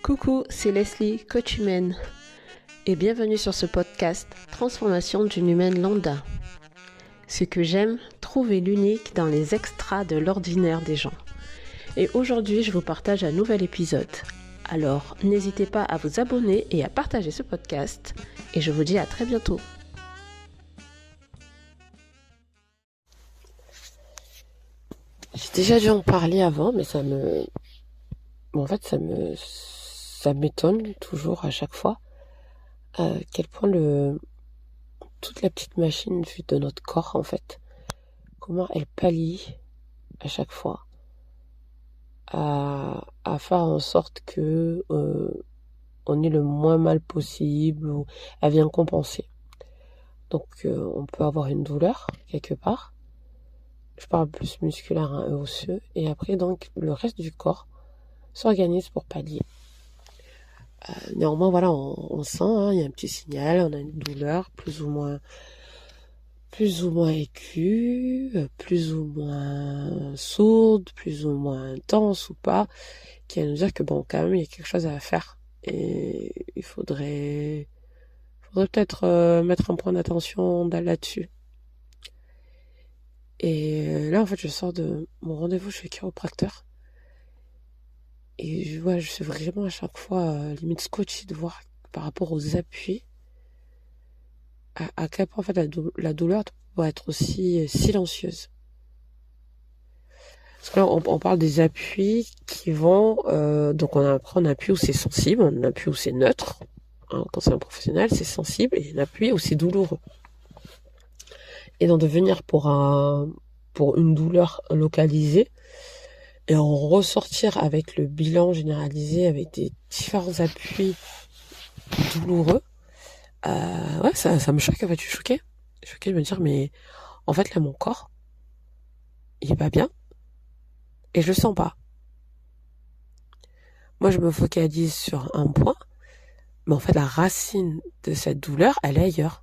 Coucou, c'est Leslie, coach humaine, et bienvenue sur ce podcast Transformation d'une humaine lambda. Ce que j'aime, trouver l'unique dans les extras de l'ordinaire des gens. Et aujourd'hui, je vous partage un nouvel épisode. Alors, n'hésitez pas à vous abonner et à partager ce podcast, et je vous dis à très bientôt. J'ai déjà dû en parler avant, mais ça m'étonne toujours à chaque fois à quel point toute la petite machine vue de notre corps, en fait, comment elle pallie à chaque fois à faire en sorte que on est le moins mal possible, ou elle vient compenser. Donc on peut avoir une douleur quelque part. Je parle plus musculaire, osseux, et après donc le reste du corps s'organise pour pallier. Néanmoins, voilà, on sent, il y a un petit signal, on a une douleur plus ou moins aiguë, plus ou moins sourde, plus ou moins intense ou pas, qui va nous dire que bon, quand même, il y a quelque chose à faire. Et il faudrait peut-être mettre un point d'attention là-dessus. Et là, en fait, je sors de mon rendez-vous chez le chiropracteur. Et je suis vraiment à chaque fois limite scotché de voir par rapport aux appuis à quel point en fait la douleur doit être aussi silencieuse. Parce que là, on parle des appuis qui vont... donc on a un appui où c'est sensible, un appui où c'est neutre. Quand c'est un professionnel, c'est sensible, et un appui où c'est douloureux. Et donc de venir pour une douleur localisée, et en ressortir avec le bilan généralisé, avec des différents appuis douloureux, ça me choque, en fait, je suis choquée. De me dire, mais en fait, là, mon corps, il est pas bien, et je le sens pas. Moi, je me focalise sur un point, mais en fait, la racine de cette douleur, elle est ailleurs.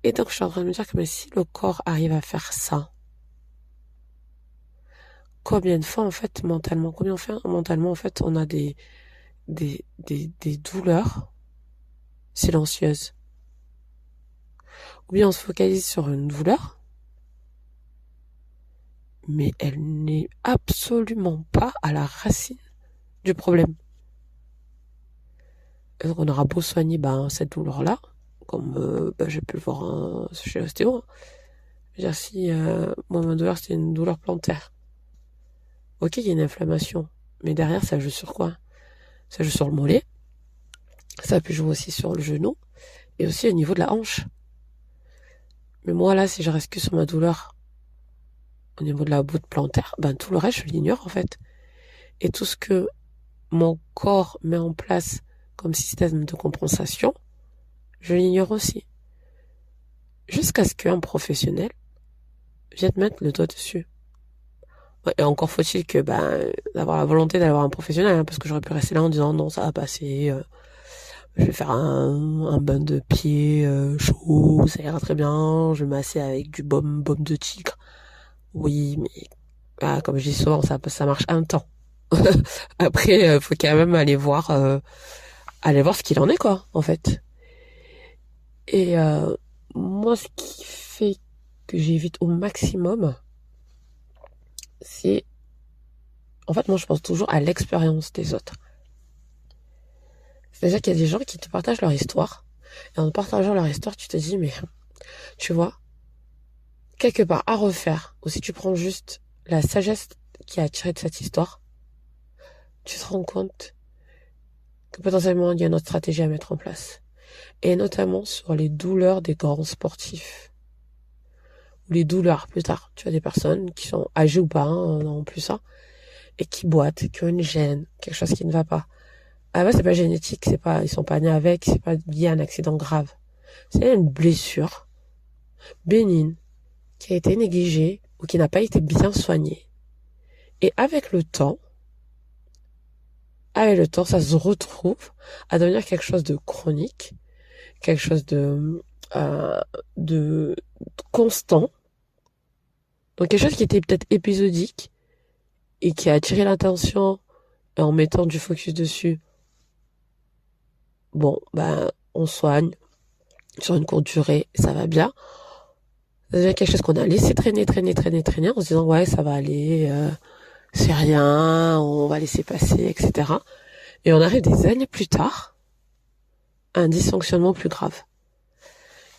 Et donc, je suis en train de me dire que mais si le corps arrive à faire ça, combien de fois, en fait, mentalement, en fait, on a des douleurs silencieuses. Ou bien on se focalise sur une douleur, mais elle n'est absolument pas à la racine du problème. Et donc on aura beau soigner cette douleur-là, comme j'ai pu le voir chez l'ostéo. Je veux dire, si moi ma douleur c'était une douleur plantaire, ok, il y a une inflammation, mais derrière ça joue sur quoi? Ça joue sur le mollet, ça peut jouer aussi sur le genou, et aussi au niveau de la hanche. Mais moi là, si je reste que sur ma douleur au niveau de la boute plantaire, tout le reste je l'ignore en fait. Et tout ce que mon corps met en place comme système de compensation, je l'ignore aussi. Jusqu'à ce qu'un professionnel vienne mettre le doigt dessus. Et encore faut-il que d'avoir la volonté d'aller voir un professionnel, parce que j'aurais pu rester là en disant non, ça va passer, je vais faire un bain de pied chaud, ça ira très bien, je vais masser avec du baume de tigre. Oui, mais comme je dis souvent, ça marche un temps. Après, faut quand même aller voir ce qu'il en est, quoi, en fait. Et moi, ce qui fait que j'évite au maximum, c'est... En fait, moi, je pense toujours à l'expérience des autres. C'est-à-dire qu'il y a des gens qui te partagent leur histoire. Et en partageant leur histoire, tu te dis, mais tu vois, quelque part à refaire, ou si tu prends juste la sagesse qui a tiré de cette histoire, tu te rends compte que potentiellement, il y a une autre stratégie à mettre en place. Et notamment sur les douleurs des grands sportifs. Ou les douleurs, plus tard. Tu as des personnes qui sont âgées ou pas, en plus ça, et qui boitent, qui ont une gêne, quelque chose qui ne va pas. C'est pas génétique, ils sont pas nés avec, c'est pas lié à un accident grave. C'est une blessure bénigne qui a été négligée ou qui n'a pas été bien soignée. Et avec le temps, ça se retrouve à devenir quelque chose de chronique, quelque chose de constant. Donc quelque chose qui était peut-être épisodique et qui a attiré l'attention et en mettant du focus dessus, bon, on soigne sur une courte durée, ça va bien. C'est déjà quelque chose qu'on a laissé traîner, en se disant, ouais, ça va aller, c'est rien, on va laisser passer, etc. Et on arrive des années plus tard à un dysfonctionnement plus grave.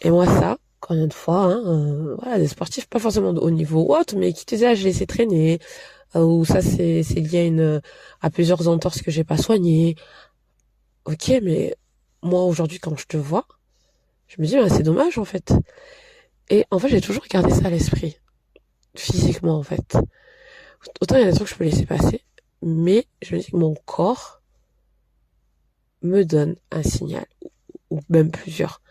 Et moi, ça, combien de fois, voilà, des sportifs, pas forcément de haut niveau ou autre, mais qui te disaient, ah, je l'ai laissé traîner, ou ça, c'est lié à plusieurs entorses que j'ai pas soignées. Ok, mais moi, aujourd'hui, quand je te vois, je me dis, c'est dommage, en fait. Et en fait, j'ai toujours gardé ça à l'esprit. Physiquement, en fait. Autant il y a des trucs que je peux laisser passer, mais je me dis que mon corps me donne un signal, ou même plusieurs.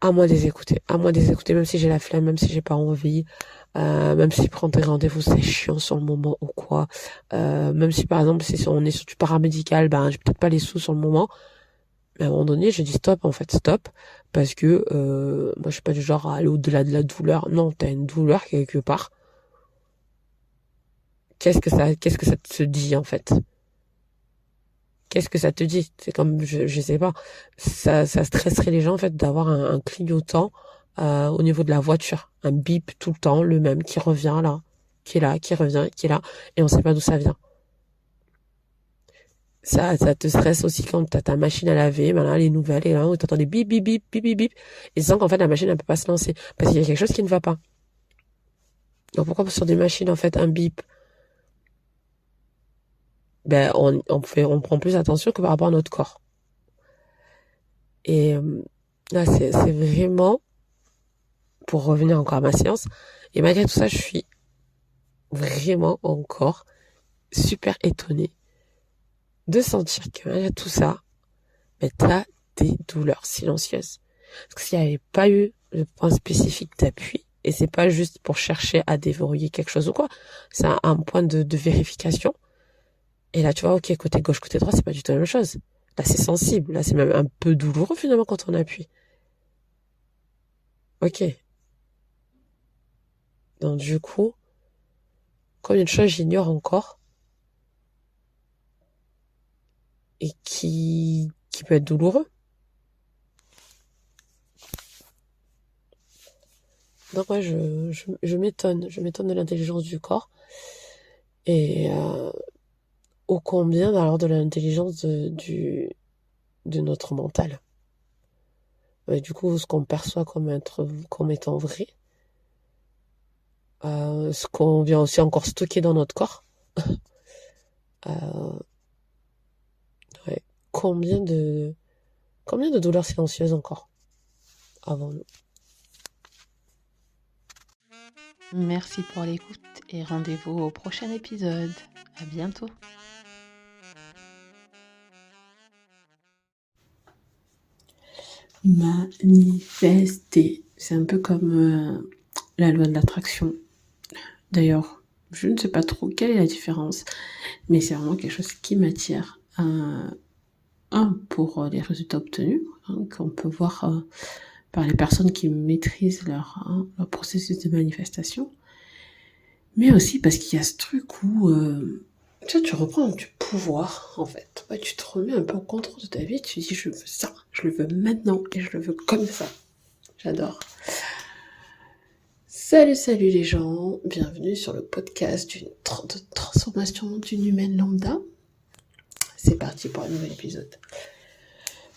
À moi de les écouter, même si j'ai la flemme, même si j'ai pas envie, même si prendre des rendez-vous c'est chiant sur le moment ou quoi, même si par exemple si on est sur du paramédical, j'ai peut-être pas les sous sur le moment, mais à un moment donné je dis stop, en fait stop, parce que moi je suis pas du genre à aller au-delà de la douleur. Non, t'as une douleur quelque part, qu'est-ce que ça te dit, en fait? Qu'est-ce que ça te dit? C'est comme, je sais pas, ça stresserait les gens, en fait, d'avoir un clignotant au niveau de la voiture. Un bip tout le temps, le même, qui revient là, qui est là, qui revient, qui est là, et on sait pas d'où ça vient. Ça te stresse aussi quand t'as ta machine à laver, les nouvelles, et là, où t'entends des bip, bip, bip, bip, bip, bip, et sens qu'en fait, la machine, elle peut pas se lancer, parce qu'il y a quelque chose qui ne va pas. Donc pourquoi sur des machines, en fait, un bip, on prend plus attention que par rapport à notre corps. Et là, c'est vraiment, pour revenir encore à ma séance, et malgré tout ça, je suis vraiment encore super étonnée de sentir que malgré tout ça, t'as des douleurs silencieuses. Parce que s'il n'y avait pas eu le point spécifique d'appui, et c'est pas juste pour chercher à déverrouiller quelque chose ou quoi, c'est un point de vérification. Et là, tu vois, ok, côté gauche, côté droit, c'est pas du tout la même chose. Là, c'est sensible. Là, c'est même un peu douloureux, finalement, quand on appuie. Ok. Donc, du coup, combien de choses j'ignore encore et qui peut être douloureux. Donc, ouais, je m'étonne de l'intelligence du corps et ô combien, alors, de l'intelligence de notre mental. Du coup, ce qu'on perçoit comme étant vrai, ce qu'on vient aussi encore stocker dans notre corps. Ouais. Combien de douleurs silencieuses encore avant nous. Merci pour l'écoute et rendez-vous au prochain épisode. À bientôt. Manifester. C'est un peu comme la loi de l'attraction. D'ailleurs, je ne sais pas trop quelle est la différence, mais c'est vraiment quelque chose qui m'attire. Pour les résultats obtenus, qu'on peut voir par les personnes qui maîtrisent leur processus de manifestation, mais aussi parce qu'il y a ce truc où tu reprends du pouvoir, en fait. Tu te remets un peu au contrôle de ta vie, tu dis je veux ça, je le veux maintenant et je le veux comme ça. J'adore. Salut les gens, bienvenue sur le podcast de transformation d'une humaine lambda. C'est parti pour un nouvel épisode.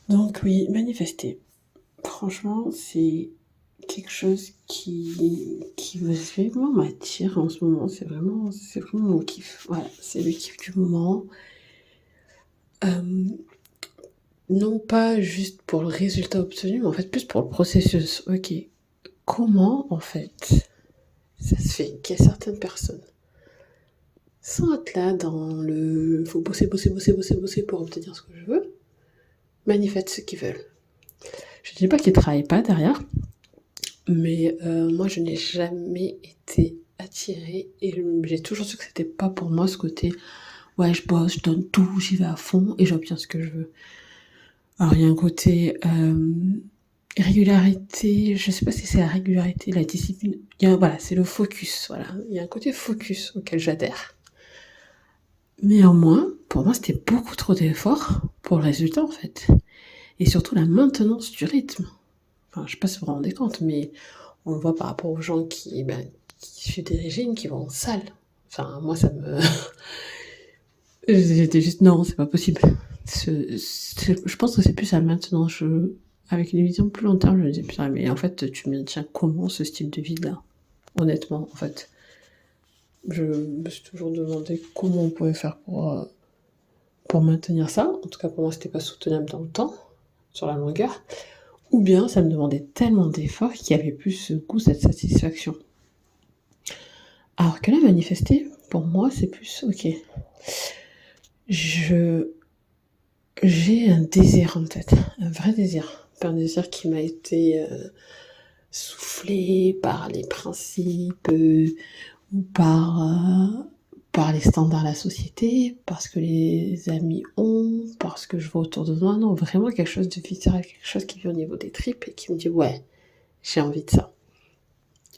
Donc oui, manifester. Franchement, c'est quelque chose qui vraiment m'attire en ce moment. C'est vraiment mon kiff. Voilà, c'est le kiff du moment. Non pas juste pour le résultat obtenu, mais en fait plus pour le processus. Ok, comment en fait ça se fait qu'il y a certaines personnes sans être là dans le faut bosser pour obtenir ce que je veux, manifestent ce qu'ils veulent. Je dis pas qu'ils travaillent pas derrière, mais moi je n'ai jamais été attirée et j'ai toujours su que c'était pas pour moi ce côté ouais je bosse, je donne tout, j'y vais à fond et j'obtiens ce que je veux. Alors il y a un côté régularité, je sais pas si c'est la régularité, la discipline, voilà, c'est le focus, voilà, il y a un côté focus auquel j'adhère. Néanmoins, pour moi, c'était beaucoup trop d'efforts pour le résultat, en fait. Et surtout la maintenance du rythme. Enfin, je sais pas si vous vous rendez compte, mais on le voit par rapport aux gens qui suivent des régimes, qui vont en salle. Enfin, moi, ça me... J'étais juste, non, c'est pas possible. Je pense que c'est plus la maintenance. Avec une vision plus long terme, je me disais, putain, mais en fait, tu maintiens comment ce style de vie-là? Honnêtement, en fait. Je me suis toujours demandé comment on pouvait faire pour maintenir ça. En tout cas, pour moi, c'était pas soutenable dans le temps, sur la longueur. Ou bien, ça me demandait tellement d'efforts qu'il y avait plus ce goût, cette satisfaction. Alors que là, manifester, pour moi, c'est plus, ok, j'ai un désir en tête, un vrai désir. Pas un désir qui m'a été soufflé par les principes ou par les standards de la société, parce que les amis ont, parce que je vois autour de moi. Non, vraiment quelque chose de viscéral, quelque chose qui vient au niveau des tripes et qui me dit ouais, j'ai envie de ça.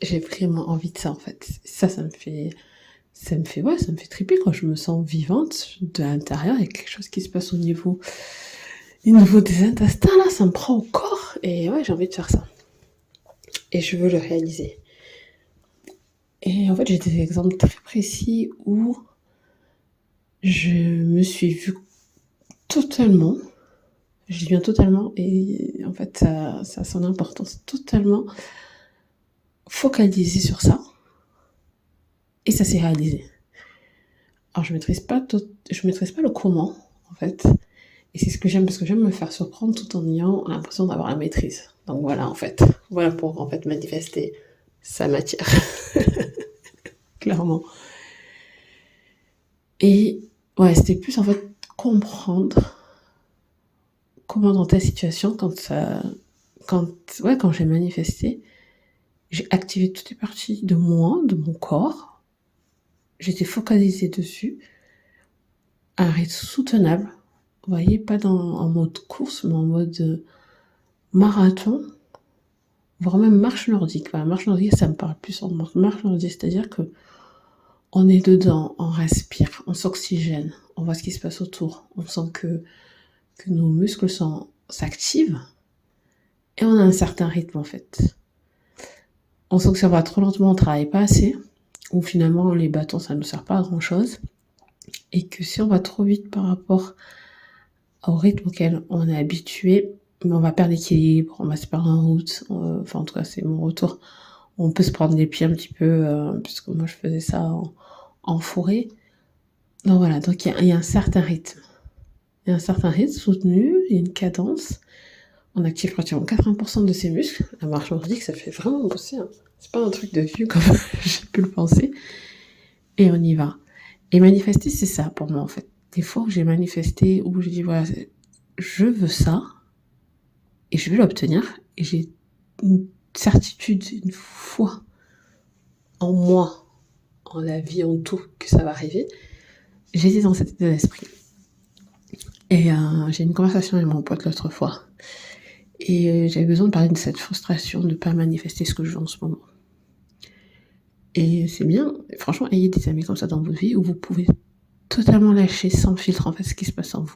J'ai vraiment envie de ça en fait. Ça me fait triper quand je me sens vivante de l'intérieur. Il y a quelque chose qui se passe au niveau des intestins là, ça me prend au corps et ouais, j'ai envie de faire ça. Et je veux le réaliser. Et en fait, j'ai des exemples très précis où je me suis vue totalement, je dis bien totalement, et en fait, ça a son importance, totalement focalisée sur ça. Et ça s'est réalisé. Alors, je maîtrise pas le comment, en fait. Et c'est ce que j'aime, parce que j'aime me faire surprendre tout en ayant l'impression d'avoir la maîtrise. Donc voilà, en fait. Voilà pour, en fait, manifester sa matière. Clairement. Et ouais, c'était plus, en fait, comprendre comment dans ta situation, quand j'ai manifesté, j'ai activé toutes les parties de moi, de mon corps. J'étais focalisée dessus. À un rythme soutenable. Vous voyez, pas en mode course, mais en mode marathon, voire même marche nordique. Voilà, marche nordique, ça me parle plus en marche nordique, c'est-à-dire que on est dedans, on respire, on s'oxygène, on voit ce qui se passe autour, on sent que nos muscles s'activent, et on a un certain rythme en fait. On sent que ça va trop lentement, on travaille pas assez, ou finalement les bâtons ça ne nous sert pas à grand chose, et que si on va trop vite par rapport au rythme auquel on est habitué, on va perdre l'équilibre, on va se perdre en route, enfin en tout cas c'est mon retour, on peut se prendre les pieds un petit peu, puisque moi je faisais ça en forêt. Donc voilà, donc il y a un certain rythme. Il y a un certain rythme soutenu, il y a une cadence, on active pratiquement 80% de ses muscles. La marche nordique, ça fait vraiment bosser, hein. C'est pas un truc de vieux comme j'ai pu le penser. Et on y va. Et manifester, c'est ça pour moi en fait. Des fois où j'ai manifesté, où j'ai dit voilà, je veux ça, et je vais l'obtenir, et j'ai une certitude, une foi en moi, en la vie, en tout, que ça va arriver. J'étais dans cet état d'esprit. Et j'ai eu une conversation avec mon pote l'autre fois. Et j'avais besoin de parler de cette frustration de ne pas manifester ce que je veux en ce moment. Et c'est bien, franchement, ayez des amis comme ça dans votre vie où vous pouvez totalement lâcher sans filtre en fait ce qui se passe en vous.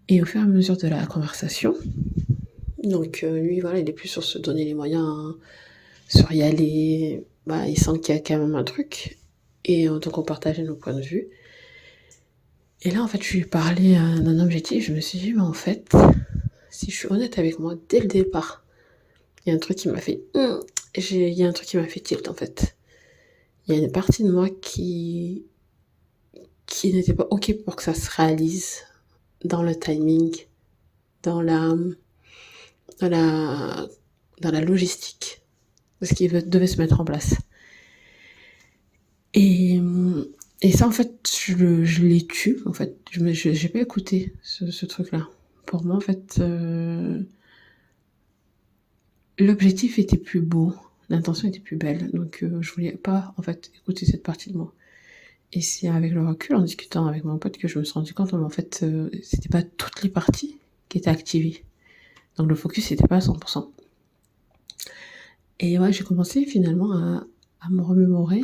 Et au fur et à mesure de la conversation, donc lui voilà, il est plus sur se donner les moyens, hein, sur y aller, bah, il sent qu'il y a quand même un truc, et donc on partageait nos points de vue. Et là en fait je lui parlais d'un objectif, je me suis dit mais en fait, si je suis honnête avec moi dès le départ, il y a un truc qui m'a fait tilt en fait. Il y a une partie de moi qui n'était pas ok pour que ça se réalise dans le timing, dans la logistique de ce qui devait se mettre en place. Et ça, en fait, je l'ai tué, en fait. J'ai pas écouté ce truc-là. Pour moi, en fait, l'objectif était plus beau, l'intention était plus belle. Donc, je voulais pas, en fait, écouter cette partie de moi. Et c'est avec le recul, en discutant avec mon pote, que je me suis rendu compte, en fait, c'était pas toutes les parties qui étaient activées. Donc, le focus n'était pas à 100%. Et ouais, j'ai commencé finalement à me remémorer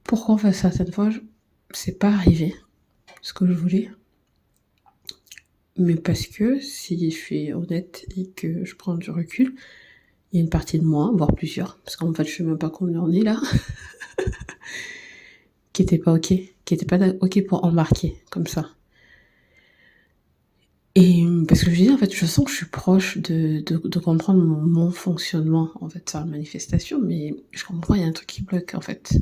pourquoi, en fait, certaines fois, c'est pas arrivé ce que je voulais. Mais parce que, si je suis honnête et que je prends du recul, il y a une partie de moi, voire plusieurs, parce qu'en fait je sais même pas combien on est là, qui était pas ok, pour embarquer comme ça. Et parce que je dis en fait, je sens que je suis proche de comprendre mon fonctionnement en fait sur la manifestation, mais je comprends, il y a un truc qui bloque en fait.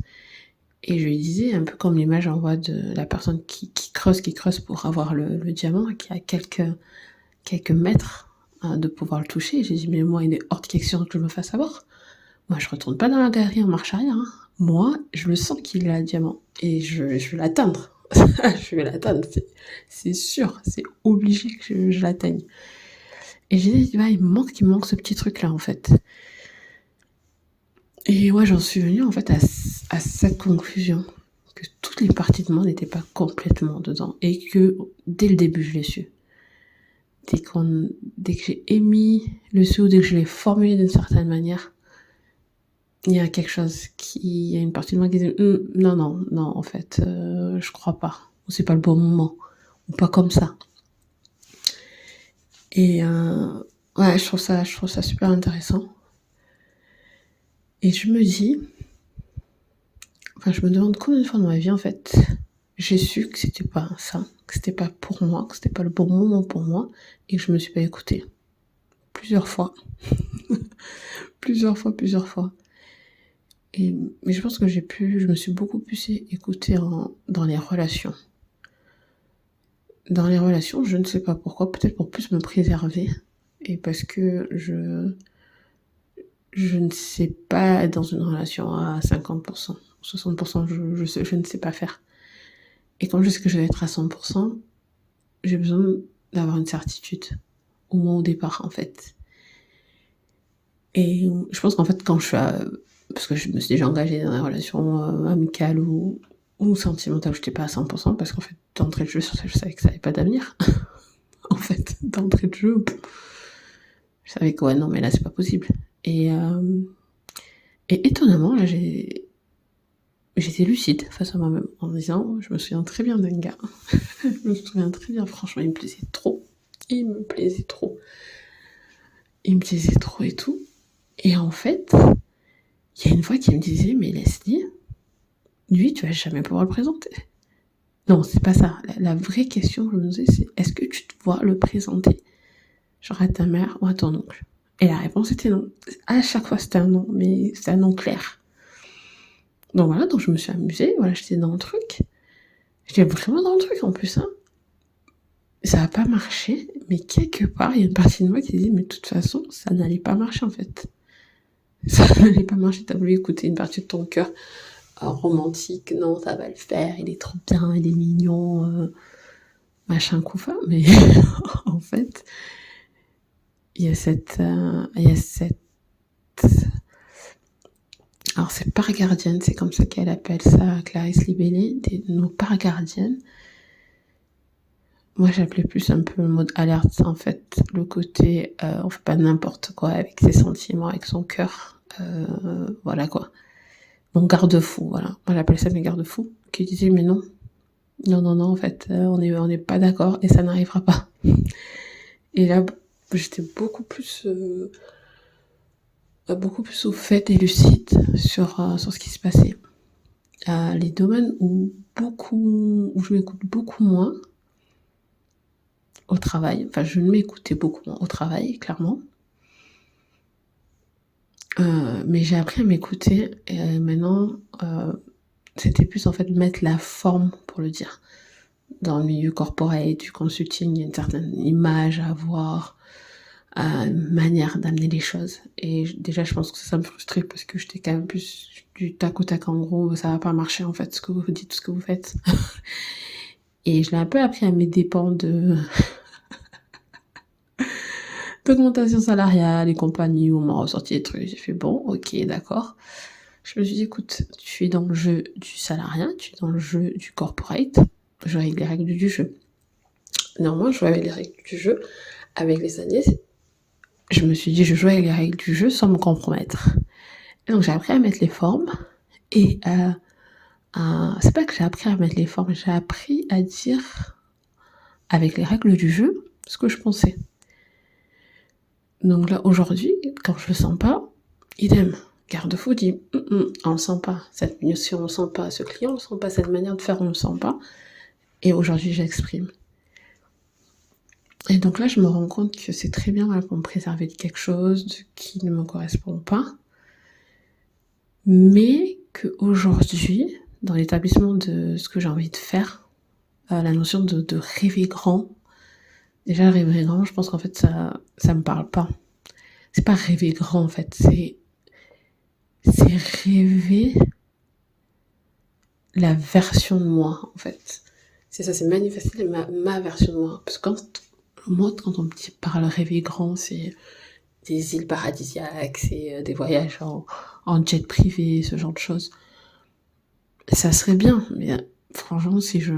Et je lui disais, un peu comme l'image on voit de la personne qui creuse pour avoir le diamant, qui a quelques mètres de pouvoir le toucher. J'ai dit, mais moi, il est hors de question que je me fasse avoir. Moi, je retourne pas dans la galerie en marche arrière. Hein. Moi, je le sens qu'il a le diamant. Et je vais l'atteindre. Je vais l'atteindre. C'est sûr. C'est obligé que je l'atteigne. Et j'ai dit, bah, il me manque ce petit truc-là, en fait. Et ouais, j'en suis venue, en fait, à cette conclusion. Que toutes les parties de moi n'étaient pas complètement dedans. Et que, dès le début, je l'ai su. Dès que j'ai émis le sou, dès que je l'ai formulé d'une certaine manière, il y a quelque chose il y a une partie de moi qui dit non, en fait, je crois pas. Ou c'est pas le bon moment. Ou pas comme ça. Et ouais, je trouve ça super intéressant. Et je me dis, je me demande combien de fois dans ma vie, en fait, j'ai su que c'était pas ça, que c'était pas pour moi, que c'était pas le bon moment pour moi, et que je me suis pas écoutée. Plusieurs fois. plusieurs fois. Mais je pense que je me suis beaucoup plus écoutée dans les relations. Dans les relations, je ne sais pas pourquoi, peut-être pour plus me préserver, et parce que je ne sais pas être dans une relation à 50%, 60%, je ne sais pas faire. Et quand je sais que je vais être à 100%, j'ai besoin d'avoir une certitude, au moins au départ, en fait. Et je pense qu'en fait, quand je suis parce que je me suis déjà engagée dans une relation amicale ou sentimentale où je n'étais pas à 100%, parce qu'en fait, d'entrée de jeu, je savais que ça n'avait pas d'avenir. En fait, d'entrée de jeu, je savais que ouais, non, mais là, c'est pas possible. Et étonnamment, là, j'étais lucide face à moi-même, en me disant, je me souviens très bien d'un gars. Je me souviens très bien, franchement, il me plaisait trop. Il me plaisait trop et tout. Et en fait, il y a une fois qu'il me disait, mais Leslie, lui, tu vas jamais pouvoir le présenter. Non, c'est pas ça. La vraie question que je me posais, c'est, est-ce que tu te vois le présenter, genre à ta mère ou à ton oncle? Et la réponse était non. À chaque fois, c'était un non, mais c'était un non clair. Donc voilà, donc je me suis amusée, voilà, j'étais dans le truc. J'étais vraiment dans le truc en plus, hein. Ça a pas marché, mais quelque part, il y a une partie de moi qui dit, mais de toute façon, ça n'allait pas marcher en fait. Ça n'allait pas marcher, t'as voulu écouter une partie de ton cœur romantique, non, ça va le faire, il est trop bien, il est mignon, machin couffin, mais en fait, il y a cette alors c'est part gardienne, c'est comme ça qu'elle appelle ça, Clarisse Libellé, nos parts gardiennes. Moi, j'appelais plus un peu le mode alerte, en fait, le côté, on fait pas n'importe quoi avec ses sentiments, avec son cœur, voilà quoi. Mon garde-fou, voilà. Moi, j'appelle ça mes garde-fous, qui disaient, mais non, en fait, on est pas d'accord et ça n'arrivera pas. Et là, j'étais beaucoup plus au fait et lucide sur ce qui se passait. Les domaines où je m'écoute beaucoup moins, au travail, je m'écoutais beaucoup moins au travail, clairement. Mais j'ai appris à m'écouter et maintenant, c'était plus en fait mettre la forme pour le dire. Dans le milieu corporate, du consulting, il y a une certaine image à avoir, une manière d'amener les choses. Et déjà, je pense que ça me frustrait parce que j'étais quand même plus du tac au tac, en gros, ça va pas marcher en fait, ce que vous dites, ce que vous faites. Et je l'ai un peu appris à mes dépens d'augmentation salariale et compagnie, où on m'a ressorti des trucs. J'ai fait bon, ok, d'accord. Je me suis dit, écoute, tu es dans le jeu du salariat, tu es dans le jeu du corporate, je joue avec les règles du jeu. Néanmoins, je joue avec les règles du jeu. Avec les années, je me suis dit, je joue avec les règles du jeu sans me compromettre. Et donc, j'ai appris à mettre les formes et C'est pas que j'ai appris à mettre les formes, j'ai appris à dire avec les règles du jeu ce que je pensais. Donc là, aujourd'hui, quand je le sens pas, idem. Garde-fou dit, on le sent pas. Cette mission, on le sent pas. Ce client, on le sent pas. Cette manière de faire, on le sent pas. Et aujourd'hui, j'exprime. Et donc là, je me rends compte que c'est très bien pour me préserver de quelque chose qui ne me correspond pas. Mais qu'aujourd'hui, dans l'établissement de ce que j'ai envie de faire, la notion de rêver grand, déjà rêver grand, je pense qu'en fait, ça me parle pas. C'est pas rêver grand, en fait. C'est rêver la version de moi, en fait. C'est ça, c'est manifester ma version de moi. Parce que quand on me parle rêver grand, c'est des îles paradisiaques, c'est des voyages en jet privé, ce genre de choses. Ça serait bien, mais franchement, c'était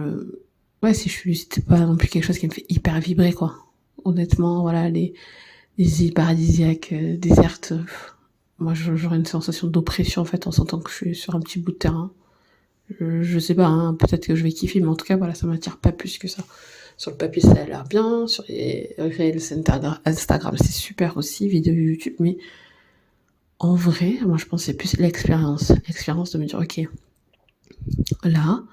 pas non plus quelque chose qui me fait hyper vibrer, quoi. Honnêtement, voilà, les îles paradisiaques, désertes, moi, j'aurais une sensation d'oppression, en fait, en sentant que je suis sur un petit bout de terrain. Je sais pas, hein, peut-être que je vais kiffer, mais en tout cas, voilà, ça m'attire pas plus que ça. Sur le papier, ça a l'air bien, sur les Reels Instagram, c'est super aussi, vidéos YouTube, mais en vrai, moi, je pense que c'est plus l'expérience de me dire, ok, là,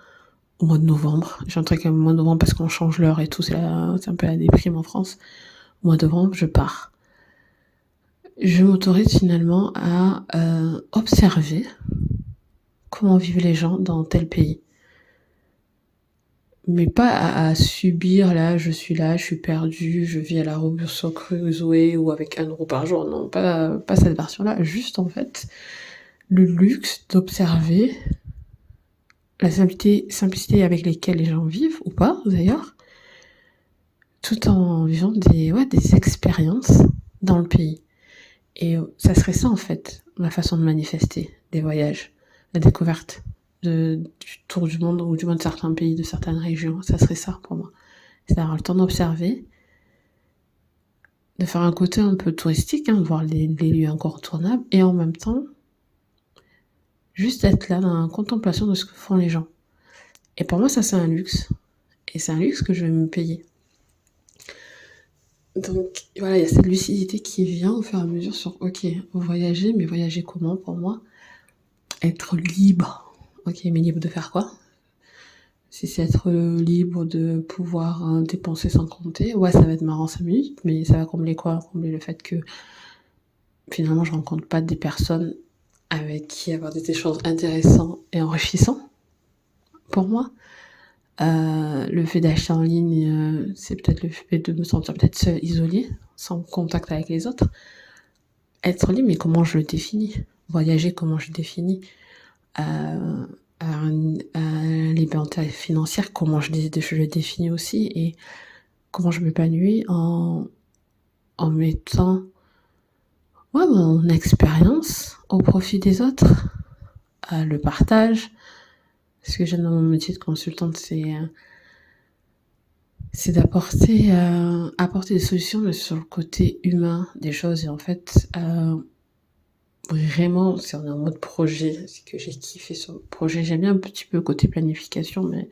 au mois de novembre, j'ai un truc au mois de novembre parce qu'on change l'heure et tout, c'est un peu la déprime en France. Au mois de novembre, je pars. Je m'autorise finalement à observer comment vivent les gens dans tel pays. Mais pas à subir, je suis perdue, je vis à la Robinson Crusoe ou avec 1 euro par jour. Non, pas cette version-là. Juste, en fait, le luxe d'observer la simplicité avec lesquelles les gens vivent, ou pas, d'ailleurs, tout en vivant des expériences dans le pays. Et ça serait ça, en fait, ma façon de manifester des voyages, la découverte du tour du monde, ou du moins de certains pays, de certaines régions. Ça serait ça, pour moi. C'est avoir le temps d'observer, de faire un côté un peu touristique, de voir les lieux incontournables, et en même temps, juste être là dans la contemplation de ce que font les gens. Et pour moi, ça, c'est un luxe. Et c'est un luxe que je vais me payer. Donc, voilà, il y a cette lucidité qui vient au fur et à mesure sur, ok, voyager, mais voyager comment pour moi ? Être libre. Ok, mais libre de faire quoi ? Si c'est être libre de pouvoir dépenser sans compter, ouais, ça va être marrant 5 minutes, mais ça va combler quoi ? Combler le fait que finalement, je rencontre pas des personnes avec qui avoir des échanges intéressants et enrichissants pour moi. Le fait d'acheter en ligne, c'est peut-être le fait de me sentir peut-être seule, isolée, sans contact avec les autres. Être libre, mais comment je le définis ? Voyager, comment je le définis ? Liberté financière, comment je le définis aussi, et comment je m'épanouis en mettant mon expérience au profit des autres, le partage. Ce que j'aime dans mon métier de consultante, c'est d'apporter des solutions, mais sur le côté humain des choses. Et en fait, vraiment, si on est en mode projet, c'est que j'ai kiffé sur le projet. J'aime bien un petit peu le côté planification, mais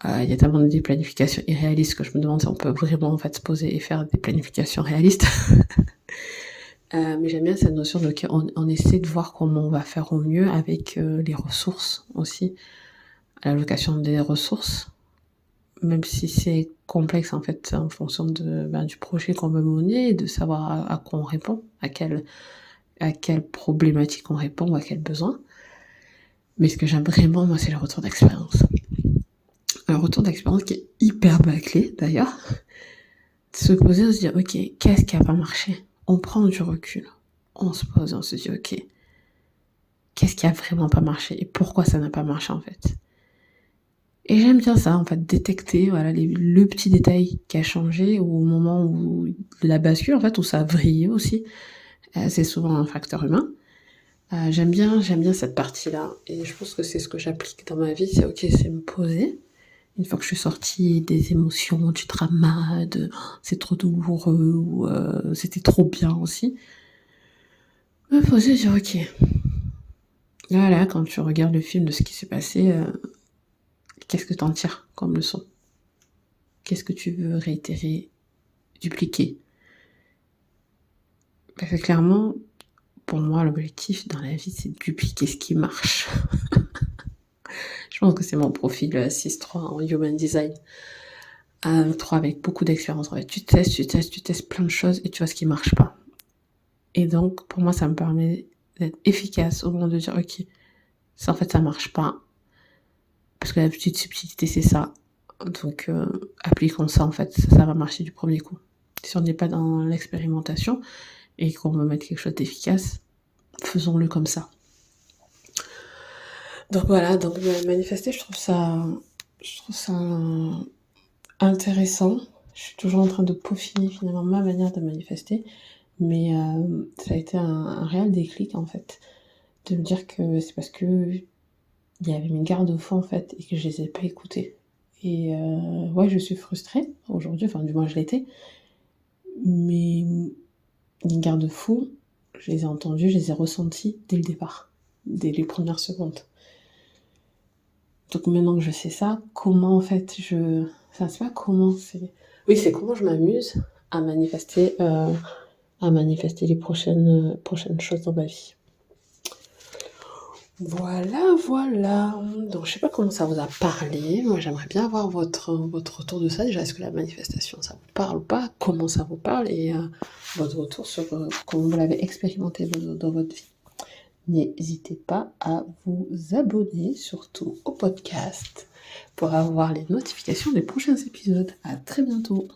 il y a tellement de planifications irréalistes que je me demande si on peut vraiment en fait se poser et faire des planifications réalistes. Mais j'aime bien cette notion de on essaie de voir comment on va faire au mieux avec les ressources aussi, l'allocation des ressources, même si c'est complexe en fait en fonction du projet qu'on veut mener et de savoir à quoi on répond, à quelle problématique on répond ou à quel besoin. Mais ce que j'aime vraiment, moi, c'est le retour d'expérience. Un retour d'expérience qui est hyper bâclé d'ailleurs. Se poser, se dire, ok, qu'est-ce qui a pas marché ? On prend du recul. On se pose, on se dit, ok, qu'est-ce qui a vraiment pas marché et pourquoi ça n'a pas marché en fait ? Et j'aime bien ça, en fait, détecter le petit détail qui a changé ou au moment où la bascule, en fait, où ça a vrillé aussi. C'est souvent un facteur humain. J'aime bien cette partie-là. Et je pense que c'est ce que j'applique dans ma vie. C'est ok, c'est me poser. Une fois que je suis sortie des émotions, du drama, c'est trop douloureux, ou c'était trop bien aussi. Me poser et dire ok, Voilà, quand tu regardes le film de ce qui s'est passé, qu'est-ce que t'en tires comme leçon? Qu'est-ce que tu veux réitérer, dupliquer? Parce que clairement, pour moi, l'objectif dans la vie, c'est de dupliquer ce qui marche. Je pense que c'est mon profil 6-3 en Human Design. 3 avec beaucoup d'expérience. En fait, tu testes plein de choses et tu vois ce qui marche pas. Et donc, pour moi, ça me permet d'être efficace au moment de dire, ok, ça en fait, ça marche pas. Parce que la petite subtilité, c'est ça. Donc, appliquons ça, en fait. Ça va marcher du premier coup. Si on n'est pas dans l'expérimentation et qu'on veut mettre quelque chose d'efficace, faisons-le comme ça. Donc voilà, donc manifester, je trouve ça intéressant. Je suis toujours en train de peaufiner finalement ma manière de manifester, mais ça a été un réel déclic en fait, de me dire que c'est parce que il y avait mes garde-fous en fait et que je les ai pas écoutés. Et ouais, je suis frustrée aujourd'hui, enfin du moins je l'étais, mais les garde-fous, je les ai entendus, je les ai ressentis dès le départ, dès les premières secondes. Donc maintenant que je sais ça, comment en fait enfin c'est pas comment, c'est comment je m'amuse à manifester les prochaines choses dans ma vie. Voilà. Donc je sais pas comment ça vous a parlé. Moi j'aimerais bien avoir votre retour de ça. Déjà, est-ce que la manifestation ça vous parle ou pas? Comment ça vous parle? Et votre retour sur comment vous l'avez expérimenté dans votre vie. N'hésitez pas à vous abonner, surtout au podcast, pour avoir les notifications des prochains épisodes. À très bientôt.